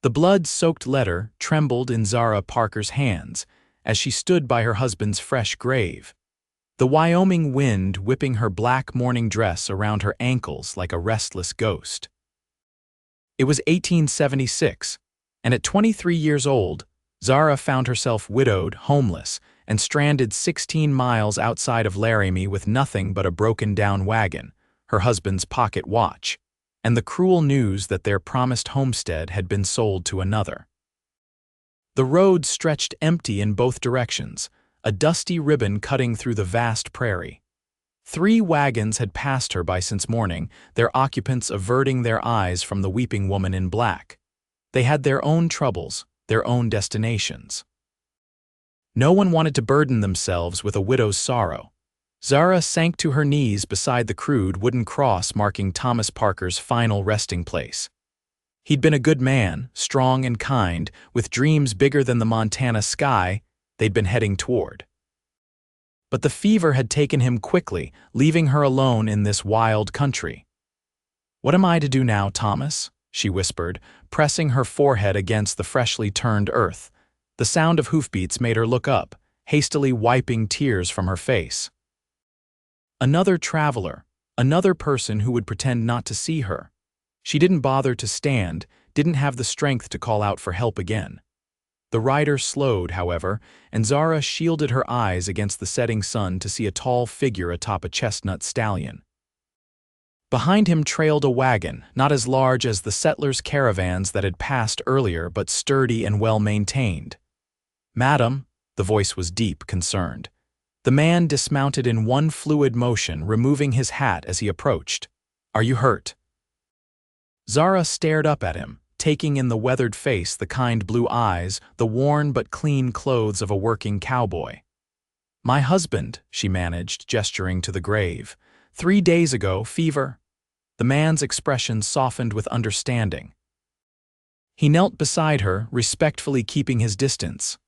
The blood-soaked letter trembled in Zara Parker's hands as she stood by her husband's fresh grave, the Wyoming wind whipping her black morning dress around her ankles like a restless ghost. It was 1876, and at 23 years old, Zara found herself widowed, homeless, and stranded 16 miles outside of Laramie with nothing but a broken-down wagon, her husband's pocket watch, and the cruel news that their promised homestead had been sold to another. The road stretched empty in both directions, a dusty ribbon cutting through the vast prairie. 3 wagons had passed her by since morning, their occupants averting their eyes from the weeping woman in black. They had their own troubles, their own destinations. No one wanted to burden themselves with a widow's sorrow. Zara sank to her knees beside the crude wooden cross marking Thomas Parker's final resting place. He'd been a good man, strong and kind, with dreams bigger than the Montana sky they'd been heading toward. But the fever had taken him quickly, leaving her alone in this wild country. "What am I to do now, Thomas?" she whispered, pressing her forehead against the freshly turned earth. The sound of hoofbeats made her look up, hastily wiping tears from her face. Another traveler, another person who would pretend not to see her. She didn't bother to stand, didn't have the strength to call out for help again. The rider slowed, however, and Zara shielded her eyes against the setting sun to see a tall figure atop a chestnut stallion. Behind him trailed a wagon, not as large as the settlers' caravans that had passed earlier, but sturdy and well-maintained. "Madam," the voice was deep, concerned. The man dismounted in one fluid motion, removing his hat as he approached. "Are you hurt?" Zara stared up at him, taking in the weathered face, the kind blue eyes, the worn but clean clothes of a working cowboy. "My husband," she managed, gesturing to the grave. "3 days ago, fever." The man's expression softened with understanding. He knelt beside her, respectfully keeping his distance.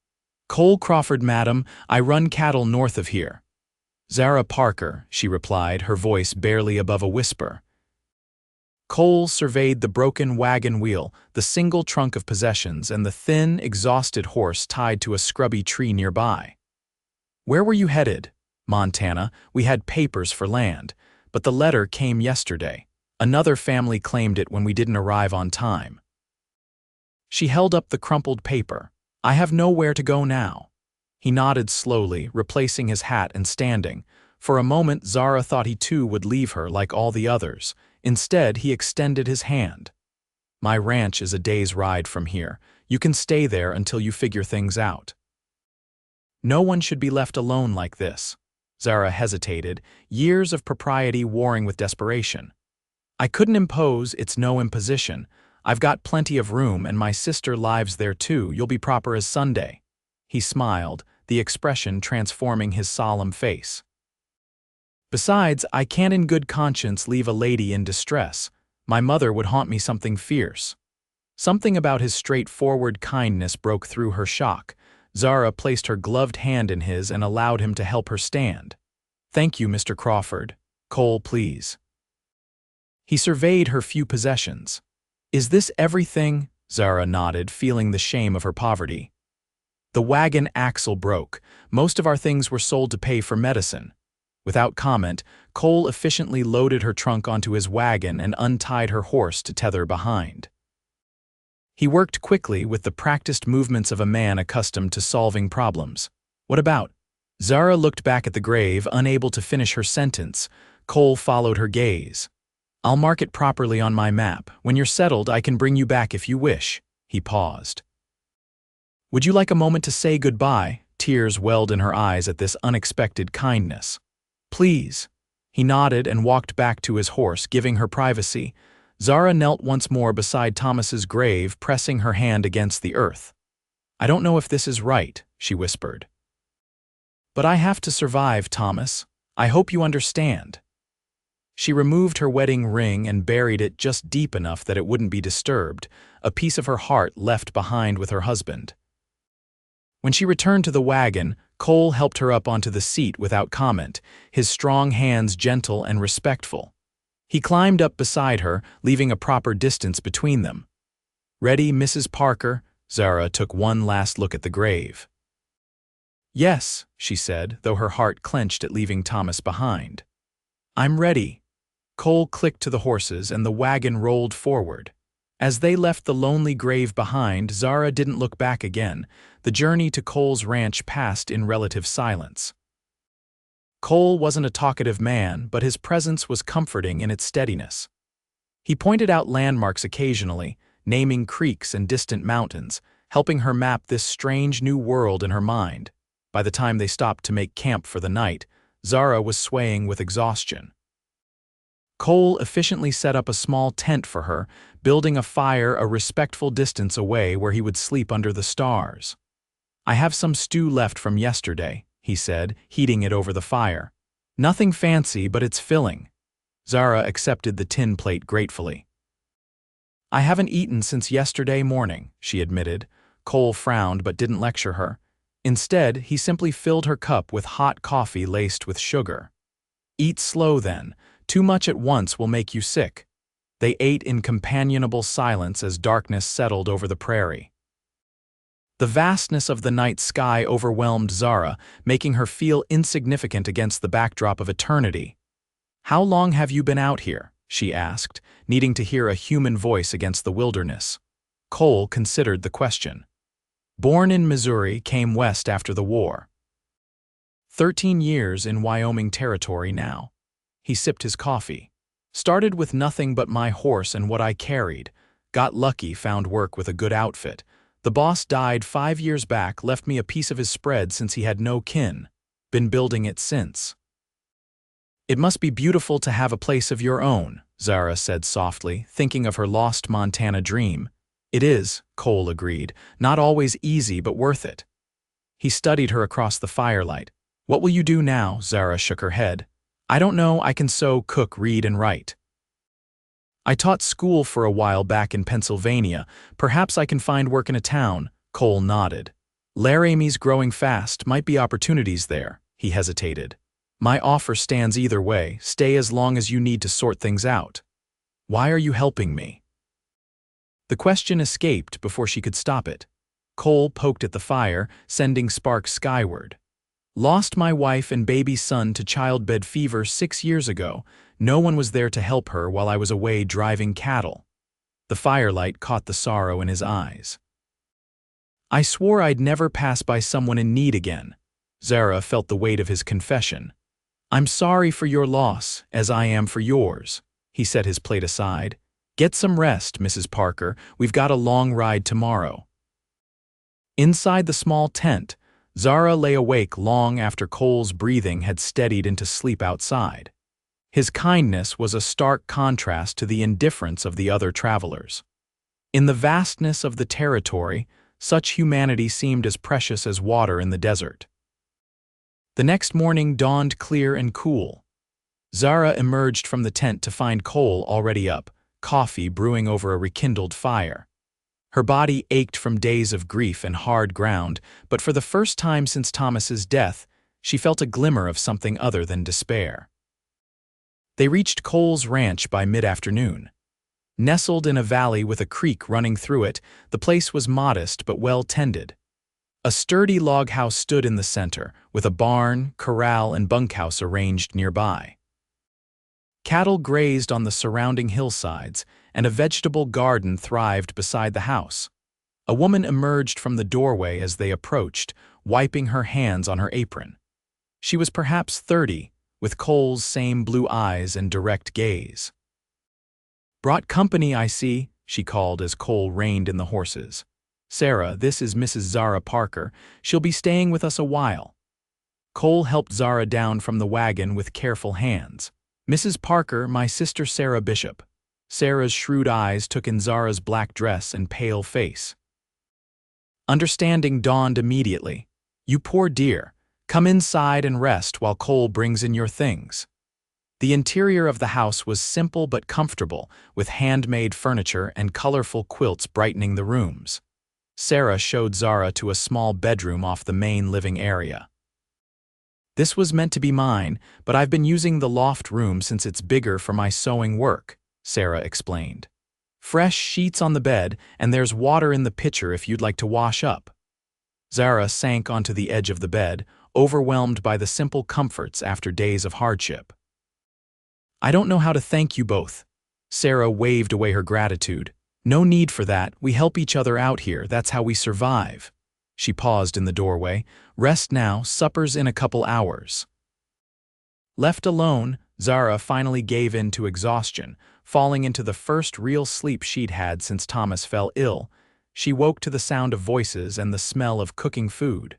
"Cole Crawford, madam, I run cattle north of here." "Zara Parker," she replied, her voice barely above a whisper. Cole surveyed the broken wagon wheel, the single trunk of possessions, and the thin, exhausted horse tied to a scrubby tree nearby. "Where were you headed?" "Montana. We had papers for land, but the letter came yesterday. Another family claimed it when we didn't arrive on time." She held up the crumpled paper. "I have nowhere to go now." He nodded slowly, replacing his hat and standing. For a moment, Zara thought he too would leave her like all the others. Instead, he extended his hand. "My ranch is a day's ride from here. You can stay there until you figure things out." No one should be left alone like this. Zara hesitated, years of propriety warring with desperation. "I couldn't impose, it's no imposition. I've got plenty of room, and my sister lives there too. You'll be proper as Sunday." He smiled, the expression transforming his solemn face. "Besides, I can't in good conscience leave a lady in distress. My mother would haunt me something fierce." Something about his straightforward kindness broke through her shock. Zara placed her gloved hand in his and allowed him to help her stand. "Thank you, Mr. Crawford. Cole, please." He surveyed her few possessions. "Is this everything?" Zara nodded, feeling the shame of her poverty. "The wagon axle broke. Most of our things were sold to pay for medicine." Without comment, Cole efficiently loaded her trunk onto his wagon and untied her horse to tether behind. He worked quickly with the practiced movements of a man accustomed to solving problems. "What about?" Zara looked back at the grave, unable to finish her sentence. Cole followed her gaze. "I'll mark it properly on my map. When you're settled, I can bring you back if you wish." He paused. "Would you like a moment to say goodbye?" Tears welled in her eyes at this unexpected kindness. "Please." He nodded and walked back to his horse, giving her privacy. Zara knelt once more beside Thomas's grave, pressing her hand against the earth. "I don't know if this is right," she whispered. "But I have to survive, Thomas. I hope you understand." She removed her wedding ring and buried it just deep enough that it wouldn't be disturbed, a piece of her heart left behind with her husband. When she returned to the wagon, Cole helped her up onto the seat without comment, his strong hands gentle and respectful. He climbed up beside her, leaving a proper distance between them. Ready, Mrs. Parker? Zara took one last look at the grave. Yes, she said, though her heart clenched at leaving Thomas behind. I'm ready. Cole clicked to the horses and the wagon rolled forward. As they left the lonely grave behind, Zara didn't look back again. The journey to Cole's ranch passed in relative silence. Cole wasn't a talkative man, but his presence was comforting in its steadiness. He pointed out landmarks occasionally, naming creeks and distant mountains, helping her map this strange new world in her mind. By the time they stopped to make camp for the night, Zara was swaying with exhaustion. Cole efficiently set up a small tent for her, building a fire a respectful distance away where he would sleep under the stars. I have some stew left from yesterday, he said, heating it over the fire. Nothing fancy, but it's filling. Zara accepted the tin plate gratefully. I haven't eaten since yesterday morning, she admitted. Cole frowned but didn't lecture her. Instead, he simply filled her cup with hot coffee laced with sugar. Eat slow then. Too much at once will make you sick. They ate in companionable silence as darkness settled over the prairie. The vastness of the night sky overwhelmed Zara, making her feel insignificant against the backdrop of eternity. How long have you been out here? She asked, needing to hear a human voice against the wilderness. Cole considered the question. Born in Missouri, came west after the war. 13 years in Wyoming territory now. He sipped his coffee. Started with nothing but my horse and what I carried. Got lucky, found work with a good outfit. The boss died 5 years back, left me a piece of his spread since he had no kin. Been building it since. It must be beautiful to have a place of your own, Zara said softly, thinking of her lost Montana dream. It is, Cole agreed. Not always easy, but worth it. He studied her across the firelight. What will you do now? Zara shook her head. I don't know. I can sew, cook, read, and write. I taught school for a while back in Pennsylvania. Perhaps I can find work in a town. Cole nodded. Laramie's growing fast. Might be opportunities there. He hesitated. My offer stands either way. Stay as long as you need to sort things out. Why are you helping me? The question escaped before she could stop it. Cole poked at the fire, sending sparks skyward. Lost my wife and baby son to childbed fever 6 years ago. No one was there to help her while I was away driving cattle. The firelight caught the sorrow in his eyes. I swore I'd never pass by someone in need again. Zara felt the weight of his confession. I'm sorry for your loss, as I am for yours. He set his plate aside. Get some rest, Mrs. Parker. We've got a long ride tomorrow. Inside the small tent, Zara lay awake long after Cole's breathing had steadied into sleep outside. His kindness was a stark contrast to the indifference of the other travelers. In the vastness of the territory, such humanity seemed as precious as water in the desert. The next morning dawned clear and cool. Zara emerged from the tent to find Cole already up, coffee brewing over a rekindled fire. Her body ached from days of grief and hard ground, but for the first time since Thomas's death, she felt a glimmer of something other than despair. They reached Cole's ranch by mid-afternoon. Nestled in a valley with a creek running through it, the place was modest but well-tended. A sturdy log house stood in the center, with a barn, corral, and bunkhouse arranged nearby. Cattle grazed on the surrounding hillsides, and a vegetable garden thrived beside the house. A woman emerged from the doorway as they approached, wiping her hands on her apron. She was perhaps 30, with Cole's same blue eyes and direct gaze. Brought company, I see, she called as Cole reined in the horses. Sarah, this is Mrs. Zara Parker. She'll be staying with us a while. Cole helped Zara down from the wagon with careful hands. Mrs. Parker, my sister Sarah Bishop. Sarah's shrewd eyes took in Zara's black dress and pale face. Understanding dawned immediately. You poor dear. Come inside and rest while Cole brings in your things. The interior of the house was simple but comfortable, with handmade furniture and colorful quilts brightening the rooms. Sarah showed Zara to a small bedroom off the main living area. This was meant to be mine, but I've been using the loft room since it's bigger for my sewing work, Sarah explained. Fresh sheets on the bed, and there's water in the pitcher if you'd like to wash up." Zara sank onto the edge of the bed, overwhelmed by the simple comforts after days of hardship. "I don't know how to thank you both." Sarah waved away her gratitude. "No need for that, we help each other out here, that's how we survive." She paused in the doorway. "Rest now, supper's in a couple hours." Left alone, Zara finally gave in to exhaustion, falling into the first real sleep she'd had since Thomas fell ill. She woke to the sound of voices and the smell of cooking food.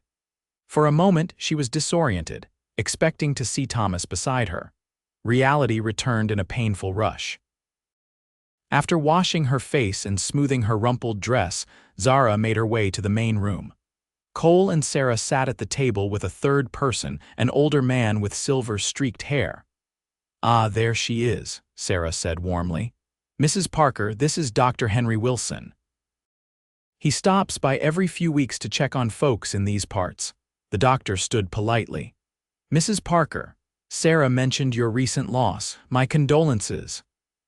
For a moment, she was disoriented, expecting to see Thomas beside her. Reality returned in a painful rush. After washing her face and smoothing her rumpled dress, Zara made her way to the main room. Cole and Sarah sat at the table with a third person, an older man with silver-streaked hair. "Ah, there she is," Sarah said warmly. "Mrs. Parker, this is Dr. Henry Wilson. He stops by every few weeks to check on folks in these parts." The doctor stood politely. "Mrs. Parker, Sarah mentioned your recent loss. My condolences."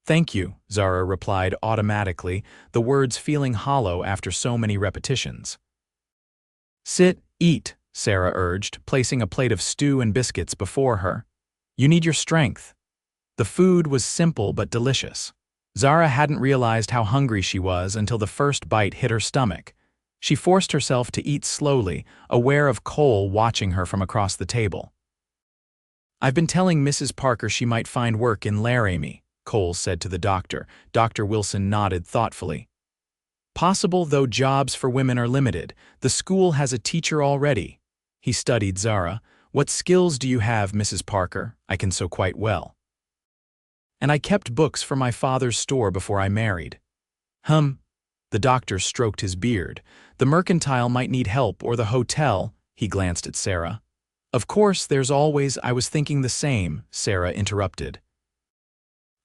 "Thank you," Zara replied automatically, the words feeling hollow after so many repetitions. "Sit, eat," Sarah urged, placing a plate of stew and biscuits before her. "You need your strength." The food was simple but delicious. Zara hadn't realized how hungry she was until the first bite hit her stomach. She forced herself to eat slowly, aware of Cole watching her from across the table. "I've been telling Mrs. Parker she might find work in Laramie," Cole said to the doctor. Dr. Wilson nodded thoughtfully. "Possible, though jobs for women are limited. The school has a teacher already." He studied Zara. "What skills do you have, Mrs. Parker? I can sew quite well. And I kept books for my father's store before I married." The doctor stroked his beard. "The mercantile might need help, or the hotel." He glanced at Sarah. "Of course, there's always—" "I was thinking the same," Sarah interrupted.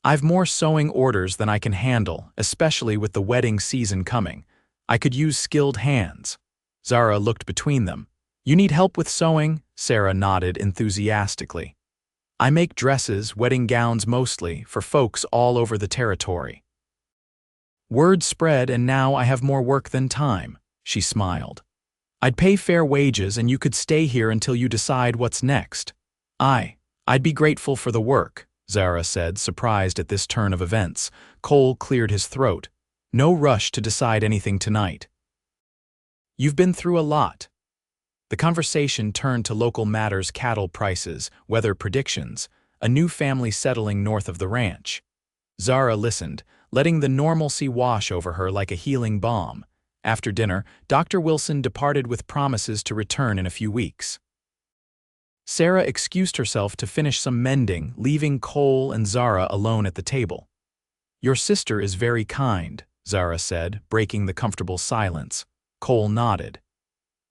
"I've more sewing orders than I can handle, especially with the wedding season coming. I could use skilled hands." Zara looked between them. "You need help with sewing?" Sarah nodded enthusiastically. "I make dresses, wedding gowns mostly, for folks all over the territory." Word spread, and now I have more work than time, she smiled. "I'd pay fair wages and you could stay here until you decide what's next." I'd be grateful for the work," Zara said, surprised at this turn of events. Cole cleared his throat. "No rush to decide anything tonight. You've been through a lot." The conversation turned to local matters: cattle prices, weather predictions, a new family settling north of the ranch. Zara listened, letting the normalcy wash over her like a healing balm. After dinner, Dr. Wilson departed with promises to return in a few weeks. Sarah excused herself to finish some mending, leaving Cole and Zara alone at the table. "Your sister is very kind," Zara said, breaking the comfortable silence. Cole nodded.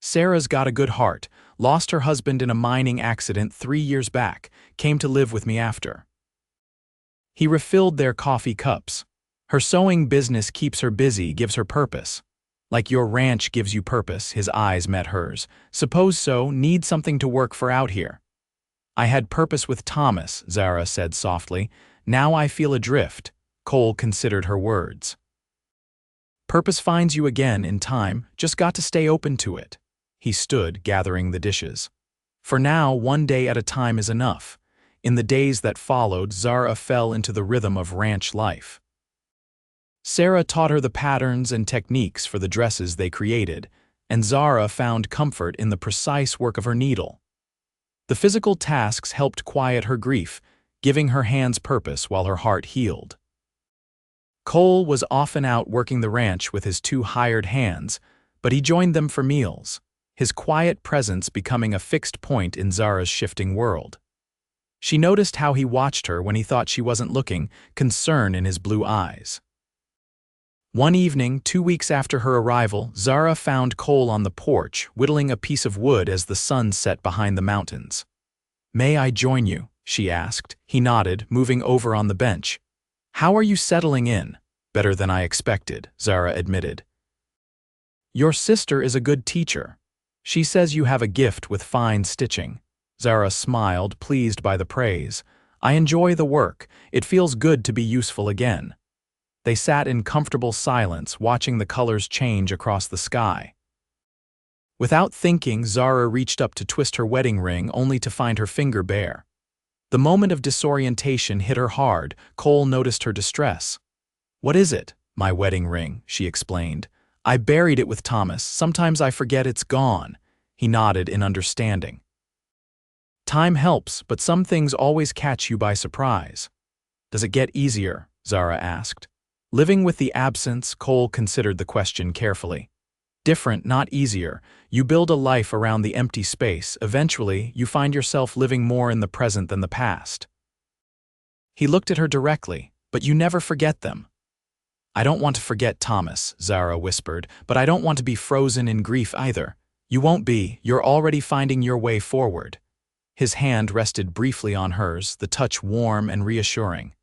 "Sarah's got a good heart, lost her husband in a mining accident 3 years back, came to live with me after." He refilled their coffee cups. "Her sewing business keeps her busy, gives her purpose." "Like your ranch gives you purpose," his eyes met hers. "Suppose so, need something to work for out here." "I had purpose with Thomas," Zara said softly. "Now I feel adrift." Cole considered her words. "Purpose finds you again in time, just got to stay open to it." He stood, gathering the dishes. "For now, one day at a time is enough." In the days that followed, Zara fell into the rhythm of ranch life. Sarah taught her the patterns and techniques for the dresses they created, and Zara found comfort in the precise work of her needle. The physical tasks helped quiet her grief, giving her hands purpose while her heart healed. Cole was often out working the ranch with his 2 hired hands, but he joined them for meals, his quiet presence becoming a fixed point in Zara's shifting world. She noticed how he watched her when he thought she wasn't looking, concern in his blue eyes. One evening, 2 weeks after her arrival, Zara found Cole on the porch, whittling a piece of wood as the sun set behind the mountains. "May I join you?" she asked. He nodded, moving over on the bench. "How are you settling in?" "Better than I expected," Zara admitted. "Your sister is a good teacher. She says you have a gift with fine stitching." Zara smiled, pleased by the praise. "I enjoy the work. It feels good to be useful again." They sat in comfortable silence, watching the colors change across the sky. Without thinking, Zara reached up to twist her wedding ring, only to find her finger bare. The moment of disorientation hit her hard. Cole noticed her distress. "What is it?" "My wedding ring," she explained. "I buried it with Thomas. Sometimes I forget it's gone." He nodded in understanding. "Time helps, but some things always catch you by surprise." "Does it get easier?" Zara asked. Living with the absence, Cole considered the question carefully. "Different, not easier. You build a life around the empty space. Eventually, you find yourself living more in the present than the past." He looked at her directly. "But you never forget them." "I don't want to forget Thomas," Zara whispered, "but I don't want to be frozen in grief either." "You won't be. You're already finding your way forward." His hand rested briefly on hers, the touch warm and reassuring.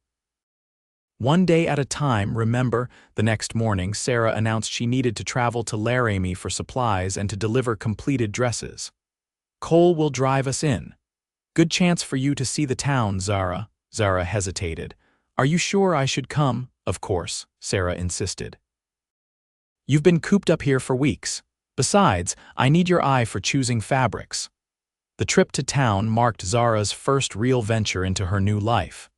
"One day at a time, remember?" The next morning, Sarah announced she needed to travel to Laramie for supplies and to deliver completed dresses. "Cole will drive us in." "Good chance for you to see the town, Zara." Zara hesitated. "Are you sure I should come?" "Of course," Sarah insisted. "You've been cooped up here for weeks. Besides, I need your eye for choosing fabrics." The trip to town marked Zara's first real venture into her new life.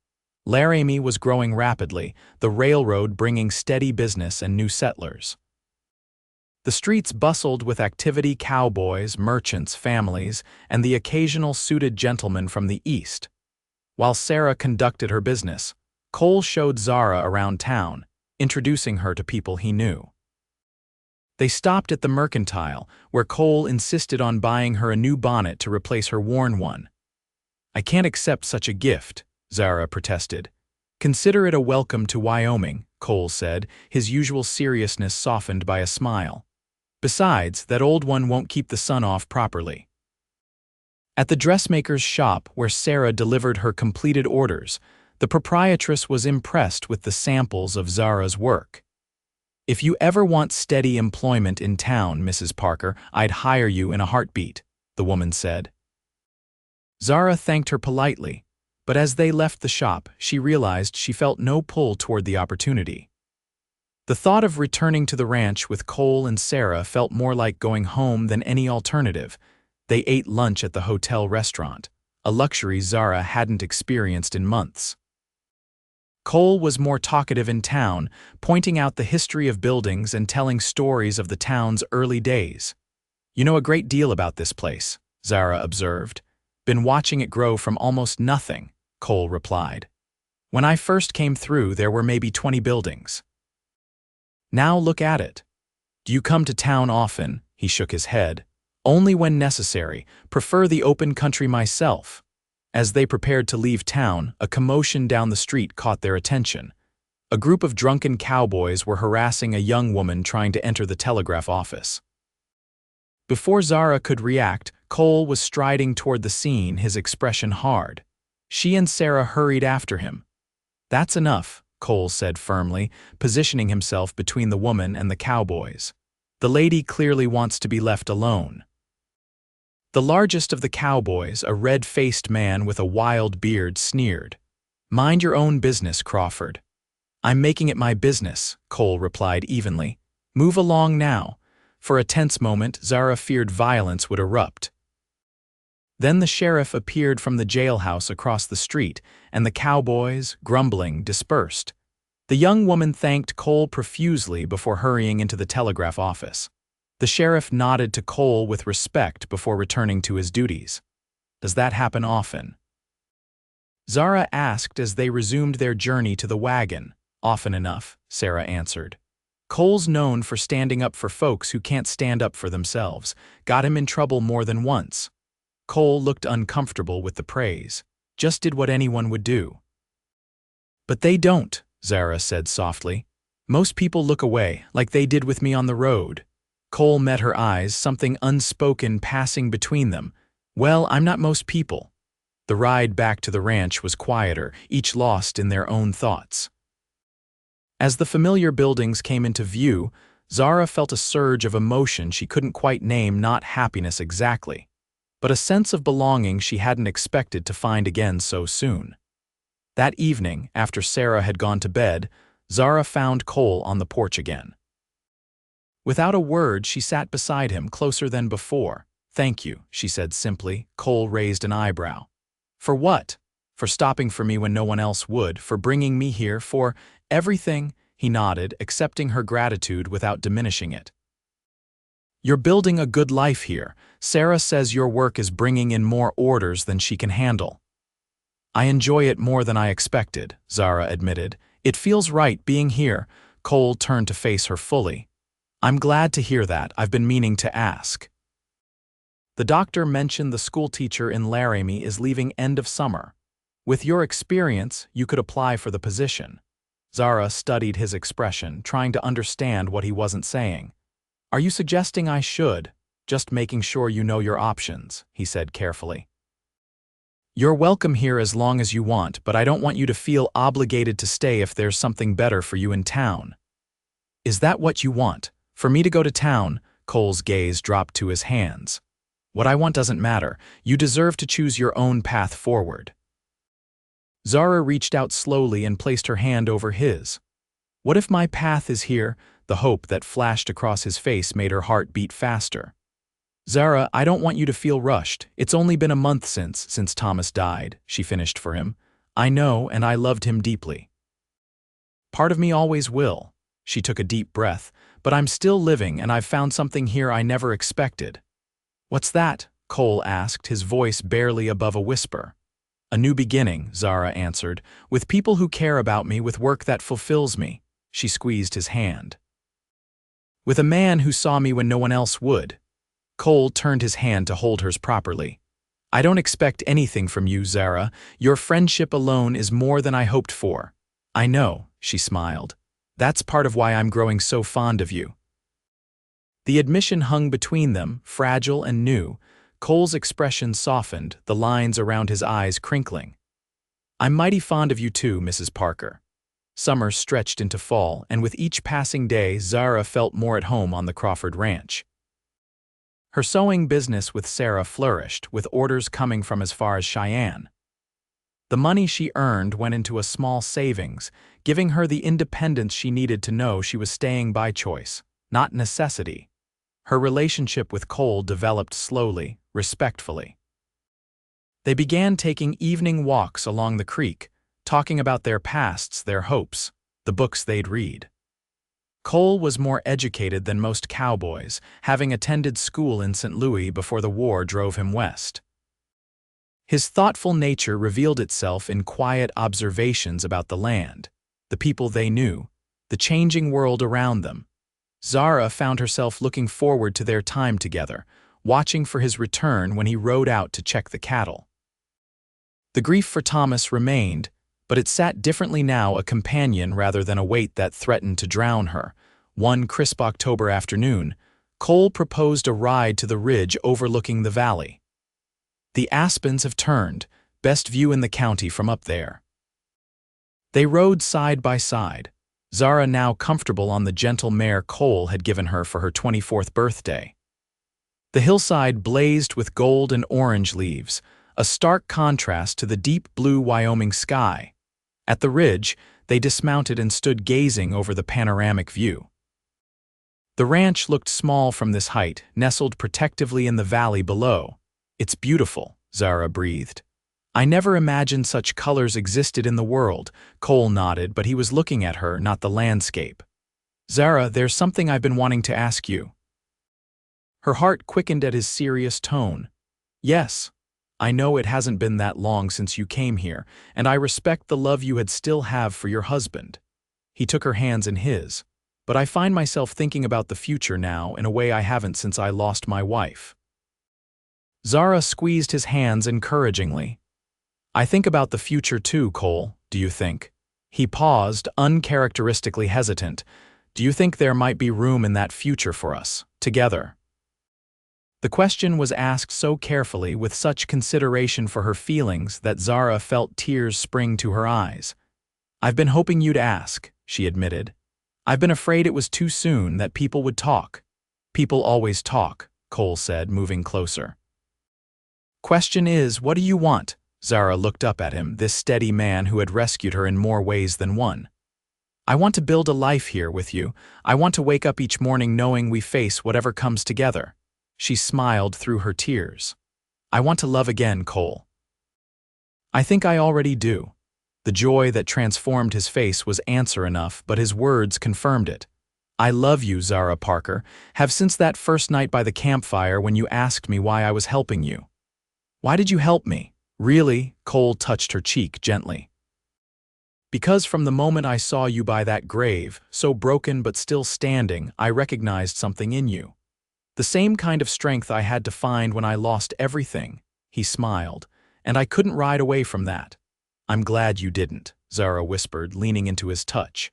Laramie was growing rapidly, the railroad bringing steady business and new settlers. The streets bustled with activity: cowboys, merchants, families, and the occasional suited gentleman from the east. While Sarah conducted her business, Cole showed Zara around town, introducing her to people he knew. They stopped at the mercantile, where Cole insisted on buying her a new bonnet to replace her worn one. "I can't accept such a gift," Zara protested. "Consider it a welcome to Wyoming," Cole said, his usual seriousness softened by a smile. "Besides, that old one won't keep the sun off properly." At the dressmaker's shop, where Sarah delivered her completed orders, the proprietress was impressed with the samples of Zara's work. "If you ever want steady employment in town, Mrs. Parker, I'd hire you in a heartbeat," the woman said. Zara thanked her politely, but as they left the shop, she realized she felt no pull toward the opportunity. The thought of returning to the ranch with Cole and Sarah felt more like going home than any alternative. They ate lunch at the hotel restaurant, a luxury Zara hadn't experienced in months. Cole was more talkative in town, pointing out the history of buildings and telling stories of the town's early days. "You know a great deal about this place," Zara observed. "Been watching it grow from almost nothing," Cole replied. "When I first came through, there were maybe 20 buildings. Now look at it." "Do you come to town often?" He shook his head. "Only when necessary. Prefer the open country myself." As they prepared to leave town, a commotion down the street caught their attention. A group of drunken cowboys were harassing a young woman trying to enter the telegraph office. Before Zara could react, Cole was striding toward the scene, his expression hard. She and Sarah hurried after him. "That's enough," Cole said firmly, positioning himself between the woman and the cowboys. "The lady clearly wants to be left alone." The largest of the cowboys, a red-faced man with a wild beard, sneered. "Mind your own business, Crawford." "I'm making it my business," Cole replied evenly. "Move along now." For a tense moment, Zara feared violence would erupt. Then the sheriff appeared from the jailhouse across the street, and the cowboys, grumbling, dispersed. The young woman thanked Cole profusely before hurrying into the telegraph office. The sheriff nodded to Cole with respect before returning to his duties. "Does that happen often?" Zara asked as they resumed their journey to the wagon. "Often enough," Sarah answered. "Cole's known for standing up for folks who can't stand up for themselves. Got him in trouble more than once." Cole looked uncomfortable with the praise. "Just did what anyone would do." "But they don't," Zara said softly. "Most people look away, like they did with me on the road." Cole met her eyes, something unspoken passing between them. "Well, I'm not most people." The ride back to the ranch was quieter, each lost in their own thoughts. As the familiar buildings came into view, Zara felt a surge of emotion she couldn't quite name, not happiness exactly, but a sense of belonging she hadn't expected to find again so soon. That evening, after Sarah had gone to bed, Zara found Cole on the porch again. Without a word, she sat beside him, closer than before. "Thank you," she said simply. Cole raised an eyebrow. "For what?" "For stopping for me when no one else would, for bringing me here, for everything," he nodded, accepting her gratitude without diminishing it. "You're building a good life here. Sarah says your work is bringing in more orders than she can handle." "I enjoy it more than I expected," Zara admitted. "It feels right being here." Cole turned to face her fully. "I'm glad to hear that. I've been meaning to ask." "The doctor mentioned the schoolteacher in Laramie is leaving end of summer. With your experience, you could apply for the position." Zara studied his expression, trying to understand what he wasn't saying. "Are you suggesting I should?" "Just making sure you know your options," he said carefully. "You're welcome here as long as you want, but I don't want you to feel obligated to stay if there's something better for you in town." "Is that what you want? For me to go to town?" Cole's gaze dropped to his hands. "What I want doesn't matter. You deserve to choose your own path forward." Zara reached out slowly and placed her hand over his. "What if my path is here?" The hope that flashed across his face made her heart beat faster. "Zara, I don't want you to feel rushed. It's only been a month since Thomas died," she finished for him. "I know, and I loved him deeply. Part of me always will." She took a deep breath. "But I'm still living, and I've found something here I never expected." "What's that?" Cole asked, his voice barely above a whisper. "A new beginning," Zara answered, "with people who care about me, with work that fulfills me." She squeezed his hand. "With a man who saw me when no one else would." Cole turned his hand to hold hers properly. "I don't expect anything from you, Zara. Your friendship alone is more than I hoped for." "I know," she smiled. "That's part of why I'm growing so fond of you." The admission hung between them, fragile and new. Cole's expression softened, the lines around his eyes crinkling. "I'm mighty fond of you too, Mrs. Parker." Summer stretched into fall, and with each passing day, Zara felt more at home on the Crawford ranch. Her sewing business with Sarah flourished, with orders coming from as far as Cheyenne. The money she earned went into a small savings, giving her the independence she needed to know she was staying by choice, not necessity. Her relationship with Cole developed slowly, respectfully. They began taking evening walks along the creek, talking about their pasts, their hopes, the books they'd read. Cole was more educated than most cowboys, having attended school in St. Louis before the war drove him west. His thoughtful nature revealed itself in quiet observations about the land, the people they knew, the changing world around them. Zara found herself looking forward to their time together, watching for his return when he rode out to check the cattle. The grief for Thomas remained, but it sat differently now, a companion rather than a weight that threatened to drown her. One crisp October afternoon, Cole proposed a ride to the ridge overlooking the valley. "The aspens have turned, best view in the county from up there." They rode side by side, Zara now comfortable on the gentle mare Cole had given her for her 24th birthday. The hillside blazed with gold and orange leaves, a stark contrast to the deep blue Wyoming sky. At the ridge, they dismounted and stood gazing over the panoramic view. The ranch looked small from this height, nestled protectively in the valley below. "It's beautiful," Zara breathed. "I never imagined such colors existed in the world." Cole nodded, but he was looking at her, not the landscape. "Zara, there's something I've been wanting to ask you." Her heart quickened at his serious tone. "Yes. I know it hasn't been that long since you came here, and I respect the love you had still have for your husband." He took her hands in his. "But I find myself thinking about the future now in a way I haven't since I lost my wife." Zara squeezed his hands encouragingly. "I think about the future too, Cole, do you think?" He paused, uncharacteristically hesitant. "Do you think there might be room in that future for us, together?" The question was asked so carefully, with such consideration for her feelings, that Zara felt tears spring to her eyes. "I've been hoping you'd ask," she admitted. "I've been afraid it was too soon, that people would talk." "People always talk," Cole said, moving closer. "Question is, what do you want?" Zara looked up at him, this steady man who had rescued her in more ways than one. I want to build a life here with you. I want to wake up each morning knowing we face whatever comes together. She smiled through her tears. I want to love again, Cole. I think I already do. The joy that transformed his face was answer enough, but his words confirmed it. I love you, Zara Parker, have since that first night by the campfire when you asked me why I was helping you. Why did you help me? Really? Cole touched her cheek gently. Because from the moment I saw you by that grave, so broken but still standing, I recognized something in you. The same kind of strength I had to find when I lost everything. He smiled, and I couldn't ride away from that. I'm glad you didn't, Zara whispered, leaning into his touch.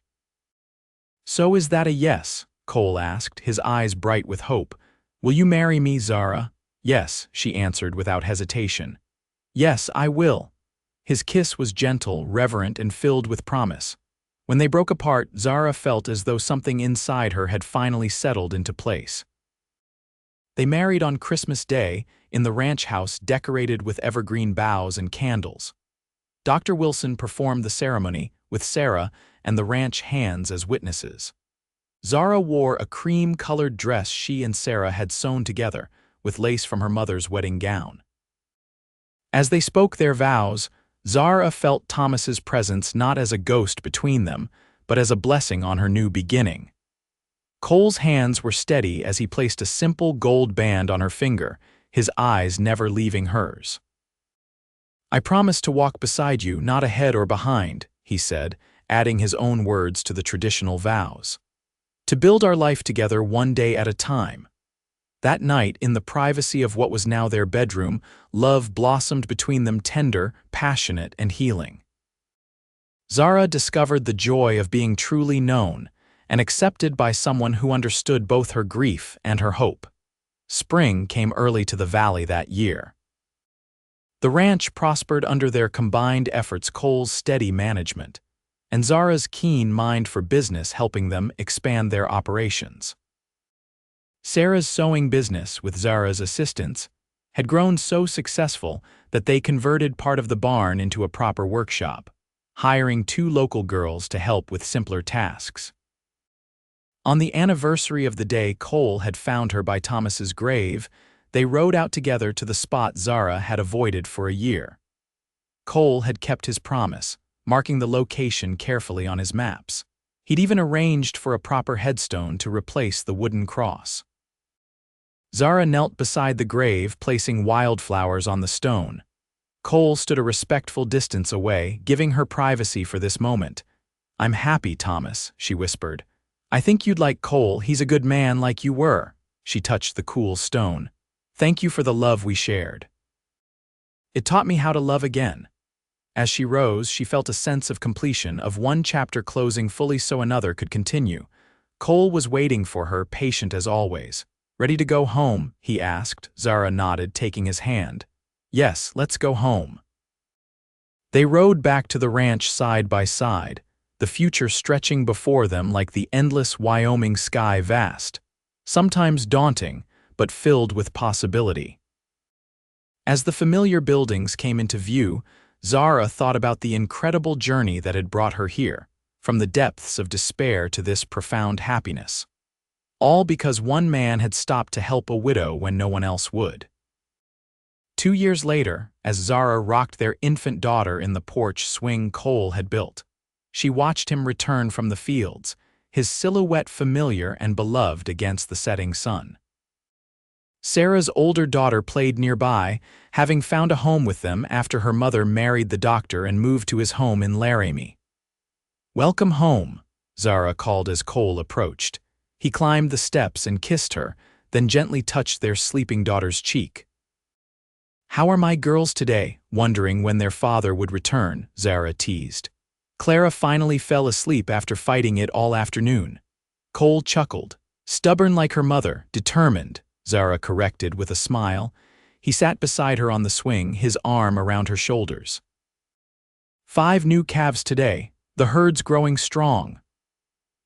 So is that a yes? Cole asked, his eyes bright with hope. Will you marry me, Zara? Yes, she answered without hesitation. Yes, I will. His kiss was gentle, reverent, and filled with promise. When they broke apart, Zara felt as though something inside her had finally settled into place. They married on Christmas Day in the ranch house decorated with evergreen boughs and candles. Dr. Wilson performed the ceremony, with Sarah and the ranch hands as witnesses. Zara wore a cream-colored dress she and Sarah had sewn together, with lace from her mother's wedding gown. As they spoke their vows, Zara felt Thomas's presence not as a ghost between them, but as a blessing on her new beginning. Cole's hands were steady as he placed a simple gold band on her finger, his eyes never leaving hers. I promise to walk beside you, not ahead or behind, he said, adding his own words to the traditional vows. To build our life together one day at a time. That night, in the privacy of what was now their bedroom, love blossomed between them, tender, passionate, and healing. Zara discovered the joy of being truly known and accepted by someone who understood both her grief and her hope. Spring came early to the valley that year. The ranch prospered under their combined efforts, Cole's steady management, and Zara's keen mind for business helping them expand their operations. Sarah's sewing business, with Zara's assistance, had grown so successful that they converted part of the barn into a proper workshop, hiring 2 local girls to help with simpler tasks. On the anniversary of the day Cole had found her by Thomas's grave, they rode out together to the spot Zara had avoided for a year. Cole had kept his promise, marking the location carefully on his maps. He'd even arranged for a proper headstone to replace the wooden cross. Zara knelt beside the grave, placing wildflowers on the stone. Cole stood a respectful distance away, giving her privacy for this moment. I'm happy, Thomas, she whispered. I think you'd like Cole, he's a good man like you were. She touched the cool stone. Thank you for the love we shared. It taught me how to love again. As she rose, she felt a sense of completion, of one chapter closing fully so another could continue. Cole was waiting for her, patient as always. Ready to go home? He asked. Zara nodded, taking his hand. Yes, let's go home. They rode back to the ranch side by side, the future stretching before them like the endless Wyoming sky, vast, sometimes daunting, but filled with possibility. As the familiar buildings came into view, Zara thought about the incredible journey that had brought her here, from the depths of despair to this profound happiness. All because one man had stopped to help a widow when no one else would. 2 years later, as Zara rocked their infant daughter in the porch swing Cole had built, she watched him return from the fields, his silhouette familiar and beloved against the setting sun. Sarah's older daughter played nearby, having found a home with them after her mother married the doctor and moved to his home in Laramie. Welcome home, Zara called as Cole approached. He climbed the steps and kissed her, then gently touched their sleeping daughter's cheek. How are my girls today? Wondering when their father would return, Zara teased. Clara finally fell asleep after fighting it all afternoon. Cole chuckled. Stubborn like her mother, determined, Zara corrected with a smile. He sat beside her on the swing, his arm around her shoulders. 5 new calves today, the herd's growing strong.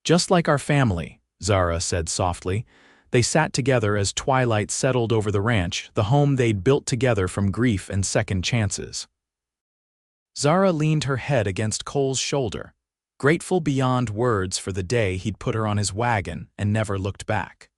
Just like our family, Zara said softly. They sat together as twilight settled over the ranch, the home they'd built together from grief and second chances. Zara leaned her head against Cole's shoulder. grateful beyond words for the day he'd put her on his wagon and never looked back.